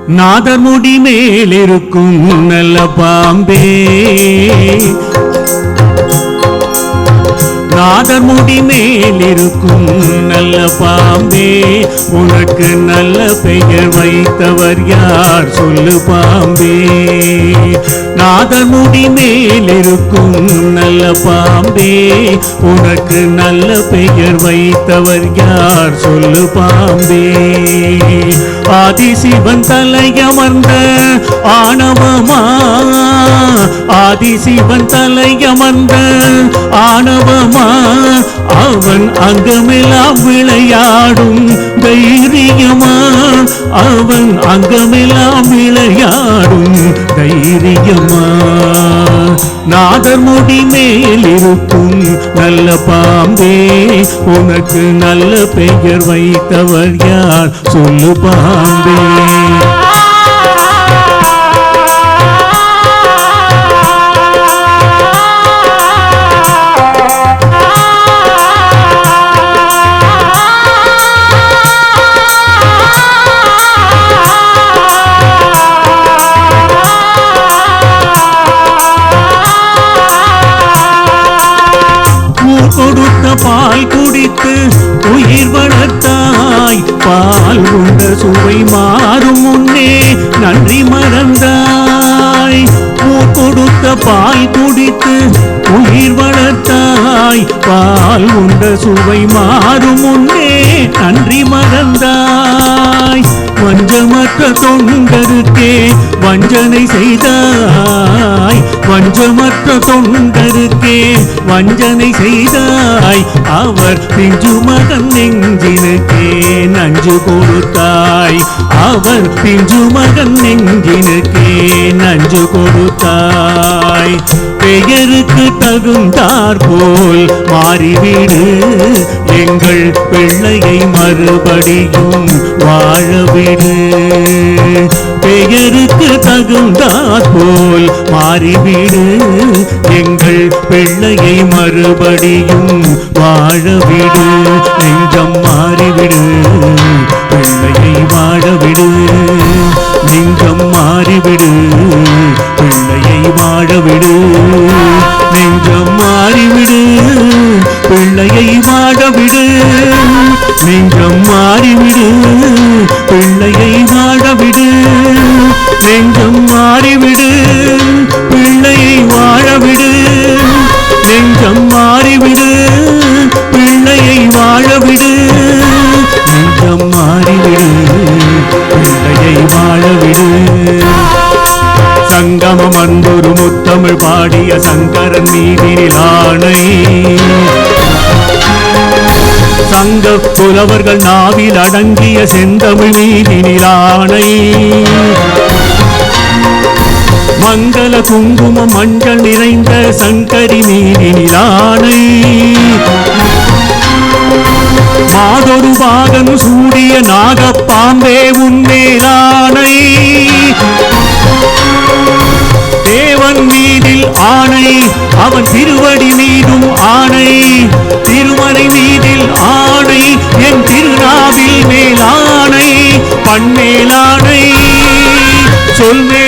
நாதர் முடி மேலிருக்கும் நல்ல பாம்பே, நாதர் முடி மேலிருக்கும் நல்ல பாம்பே, உனக்கு நல்ல பெயர் வைத்தவர் யார் சொல்லு பாம்பே. நாதர் முடி மேலிருக்கும் நல்ல பாம்பே, உனக்கு நல்ல பெயர் வைத்தவர் யார் சொல்லு பாம்பே. ஆதிசிவன் தலையமர்ந்த ஆணவமா, ஆதிசிவன் தலையமர்ந்த ஆணவமா, அவன் அங்கமெல்லாம் விளையாடும் தைரியமா, அவன் அங்கமெல்லாம் விளையாடும் தைரியமா. நாதர் முடி மேலிருக்கும் நல்ல பாம்பே, உனக்கு நல்ல பெயர் வைத்தவர் யார் சொல்லு பாம்பே. கொடுத்த பால் குடித்து உயிர் வளர்த்தாய், பால் உண்ட சுவை மாறும் முன்னே நன்றி மறந்தாய். கொடுத்த பால் குடித்து உயிர் வளர்த்தாய், பால் உண்ட சுவை மாறும் முன்னே நன்றி மறந்தாய். வஞ்சமற்ற தொண்டருக்கே வஞ்சனை செய்தாய், வஞ்சமற்ற தொண்டருக்கே வஞ்சனை செய்தாய். அவர் பிஞ்சு மகன் நெஞ்சினுக்கே நஞ்சு கொடுத்தாய், அவர் பிஞ்சு மகன் நெஞ்சினுக்கே நஞ்சு கொடுத்தாய். பெயருக்கு தகுந்தார் போல் மாறிவிடு, எங்கள் பிள்ளையை மறுபடியும் வாழவிடு. பெயருக்கு தகுந்தார் போல் மாறிவிடு, எங்கள் பிள்ளையை மறுபடியும் வாழவிடு. நெஞ்சம் மாறிவிடு, பிள்ளையை வாழவிடு. நெஞ்சம் மாறிவிடு, பிள்ளையை வாழவிடு. நெஞ்சம் மாறிவிடு, பிள்ளையை வாழவிடு. நெஞ்சம் மாறிவிடு, பிள்ளையை வாழவிடு. நெஞ்சம் மாறிவிடு, பிள்ளையை வாழவிடு. நெஞ்சம் மாறிவிடு, பிள்ளையை வாழவிடு. நெஞ்சம் மாறிவிடு, பிள்ளையை வாழவிடு. சங்கமம் அன்பொரு முத்தமிழ் பாடிய சங்கரன் மீதினில் ஆணை, சங்க புலவர்கள் நாவில் அடங்கிய செந்தமிழ் மீதினில் ஆணை. மங்கள குங்குமம் மஞ்சள் நிறைந்த சங்கரி மீதினில் ஆணை. மாதொரு பாகன் சூடிய நாகப்பாம்பே உன்மேலாணை. தேவன் மீதில் ஆணை, அவன் திருவடி மீதும் ஆணை. திருமலை மீதில் ஆணை, என் திருநாவில் மேலாணை. பண்மேலாணை, சொல்மே